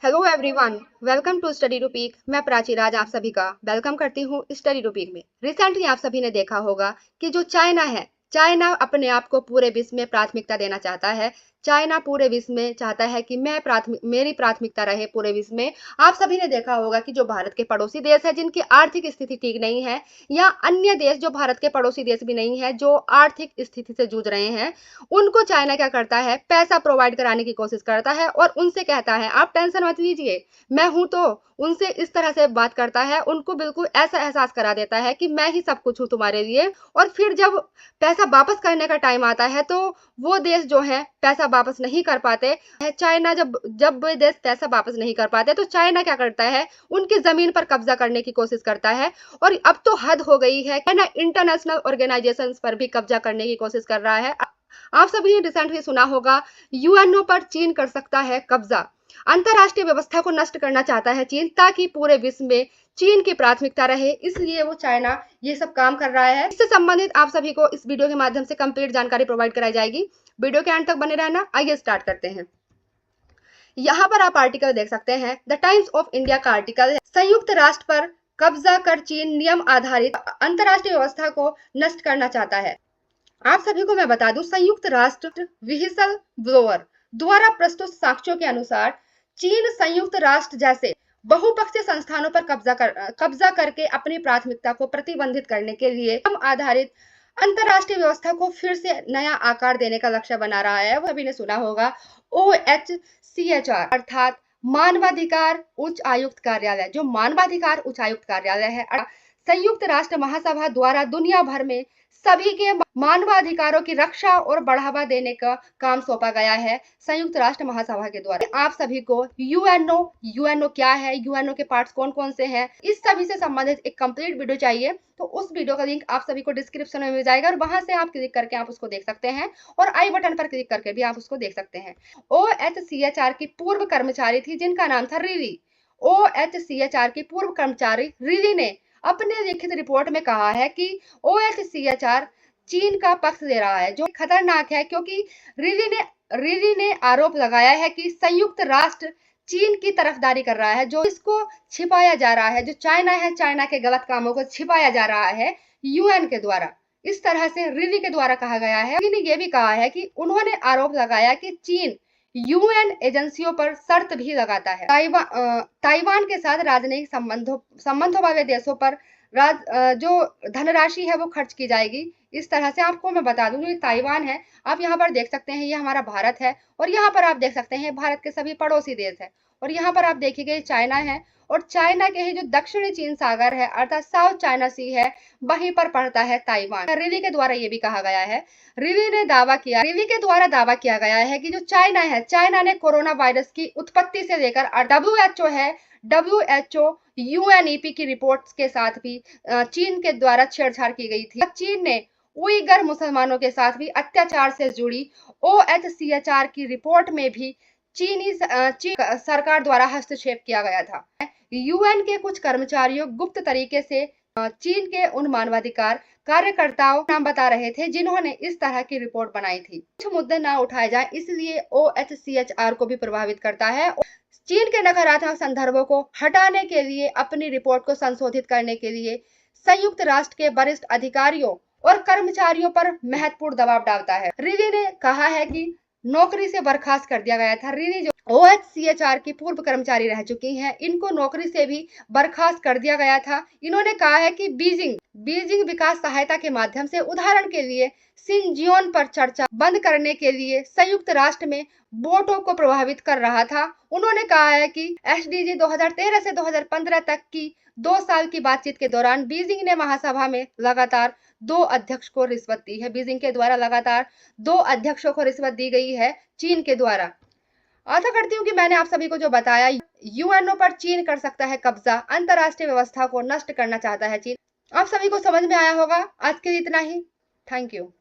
Hello everyone, welcome to study to peak. मैं प्राची राज आप सभी का वेलकम करती हूँ स्टडी टू पीक में। रिसेंटली आप सभी ने देखा होगा कि जो चाइना है, चाइना अपने आप को पूरे विश्व में प्राथमिकता देना चाहता है। चाइना पूरे विश्व में चाहता है कि मेरी प्राथमिकता रहे पूरे विश्व में। आप सभी ने देखा होगा कि जो भारत के पड़ोसी देश है, जिनकी आर्थिक स्थिति ठीक नहीं है, या अन्य देश जो भारत के पड़ोसी देश भी नहीं है, जो आर्थिक स्थिति से जूझ रहे हैं, उनको चाइना क्या करता है, पैसा प्रोवाइड कराने की कोशिश करता है और उनसे कहता है आप टेंशन मत लीजिए, मैं हूं। तो उनसे इस तरह से बात करता है, उनको बिल्कुल ऐसा एहसास करा देता है कि मैं ही सब कुछ हूं तुम्हारे लिए। और फिर जब पैसा वापस करने का टाइम आता है तो वो देश जो है पैसा वापस नहीं कर पाते। चाइना जब जब वे देश पैसा वापस नहीं कर पाते तो चाइना क्या करता है, उनकी जमीन पर कब्जा करने की कोशिश करता है। और अब तो हद हो गई है, चाइना इंटरनेशनल ऑर्गेनाइजेशन पर भी कब्जा करने की कोशिश कर रहा है। आप सभी ने रिसेंटली सुना होगा, यूएनओ पर चीन कर सकता है कब्जा। अंतरराष्ट्रीय व्यवस्था को नष्ट करना चाहता है चीन, ताकि पूरे विश्व में चीन की प्राथमिकता रहे, इसलिए वो चाइना ये सब काम कर रहा है। इससे संबंधित आप सभी को इस वीडियो के माध्यम से कंप्लीट जानकारी प्रोवाइड कराई जाएगी। वीडियो के अंत तक बने रहना। आइए स्टार्ट करते हैं। यहाँ पर आप आर्टिकल देख सकते हैं, द टाइम्स ऑफ इंडिया का आर्टिकल है, संयुक्त राष्ट्र पर कब्जा कर चीन नियम आधारित अंतरराष्ट्रीय व्यवस्था को नष्ट करना चाहता है। आप सभी को मैं बता दूं, संयुक्त राष्ट्र व्हिसल ब्लोअर द्वारा प्रस्तुत साक्ष्यों के अनुसार चीन संयुक्त राष्ट्र जैसे बहुपक्षीय संस्थानों पर कब्जा करके अपनी प्राथमिकता को प्रतिबंधित करने के लिए हम आधारित अंतरराष्ट्रीय व्यवस्था को फिर से नया आकार देने का लक्ष्य बना रहा है। वो सभी ने सुना होगा, OHCHR अर्थात मानवाधिकार उच्च आयुक्त कार्यालय। जो मानवाधिकार उच्च आयुक्त कार्यालय है, संयुक्त राष्ट्र महासभा द्वारा दुनिया भर में सभी के मानवाधिकारों की रक्षा और बढ़ावा देने का काम सौंपा गया है संयुक्त राष्ट्र महासभा के द्वारा। आप सभी को यूएनओ क्या है, यूएनओ के पार्ट्स कौन कौन से हैं, इस सभी से संबंधित एक कंप्लीट वीडियो चाहिए तो उस वीडियो का लिंक आप सभी को डिस्क्रिप्शन में मिल जाएगा और वहां से आप क्लिक करके आप उसको देख सकते हैं और आई बटन पर क्लिक करके भी आप उसको देख सकते हैं। OHCHR की पूर्व कर्मचारी थी जिनका नाम था रिली। OHCHR की पूर्व कर्मचारी रिली ने अपने लिखित रिपोर्ट में कहा है कि OHCHR चीन का पक्ष ले रहा है, जो खतरनाक है, क्योंकि रिली ने आरोप लगाया है कि संयुक्त राष्ट्र चीन की तरफदारी कर रहा है, जो इसको छिपाया जा रहा है। जो चाइना है, चाइना के गलत कामों को छिपाया जा रहा है यूएन के द्वारा। इस तरह से रिली के द्वारा कहा गया है। रिली ने यह भी कहा है कि उन्होंने आरोप लगाया कि चीन यूएन एजेंसियों पर शर्त भी लगाता है। ताइवान के साथ राजनयिक संबंधों वाले देशों पर जो धनराशि है वो खर्च की जाएगी। इस तरह से आपको मैं बता दूं, ये ताइवान है, आप यहाँ पर देख सकते हैं, ये हमारा भारत है और यहाँ पर आप देख सकते हैं भारत के सभी पड़ोसी देश है। और यहाँ पर आप देखिए चाइना है और चाइना के ही जो दक्षिणी चीन सागर है अर्थात साउथ चाइना सी है, वहीं पर पड़ता है ताइवान। रिली के द्वारा ये भी कहा गया है, रिली के द्वारा दावा किया गया है कि जो चाइना है, चाइना ने कोरोना वायरस की उत्पत्ति से लेकर WHO है, WHO UNEP की रिपोर्ट्स के साथ भी चीन के द्वारा छेड़छाड़ की गई थी। चीन ने उइगर मुसलमानों के साथ भी अत्याचार से जुड़ी OHCHR की रिपोर्ट में भी चीनी सरकार द्वारा हस्तक्षेप किया गया था। यूएन के कुछ कर्मचारियों गुप्त तरीके से चीन के उन मानवाधिकार कार्यकर्ताओं नाम बता रहे थे जिन्होंने इस तरह की रिपोर्ट बनाई थी। कुछ मुद्दे ना उठाए जाए, इसलिए OHCHR को भी प्रभावित करता है। चीन के नकारात्मक संदर्भों को हटाने के लिए, अपनी रिपोर्ट को संशोधित करने के लिए संयुक्त राष्ट्र के वरिष्ठ अधिकारियों और कर्मचारियों पर महत्वपूर्ण दबाव डालता है। रिली ने कहा है कि नौकरी से बर्खास्त कर दिया गया था। रिली जो OHCHR की पूर्व कर्मचारी रह चुकी हैं, इनको नौकरी से भी बर्खास्त कर दिया गया था। इन्होंने कहा है कि बीजिंग विकास सहायता के माध्यम से, उदाहरण के लिए सिंजियोन पर चर्चा बंद करने के लिए संयुक्त राष्ट्र में वोटों को प्रभावित कर रहा था। उन्होंने कहा है कि SDG 2013 से 2015 तक की 2 साल की बातचीत के दौरान बीजिंग ने महासभा में लगातार 2 अध्यक्ष को रिश्वत दी है। बीजिंग के द्वारा लगातार 2 अध्यक्षों को रिश्वत दी गई है चीन के द्वारा। आशा करती हूँ कि मैंने आप सभी को जो बताया, यूएनओ पर चीन कर सकता है कब्जा, अंतरराष्ट्रीय व्यवस्था को नष्ट करना चाहता है चीन, आप सभी को समझ में आया होगा। आज के लिए इतना ही। Thank you.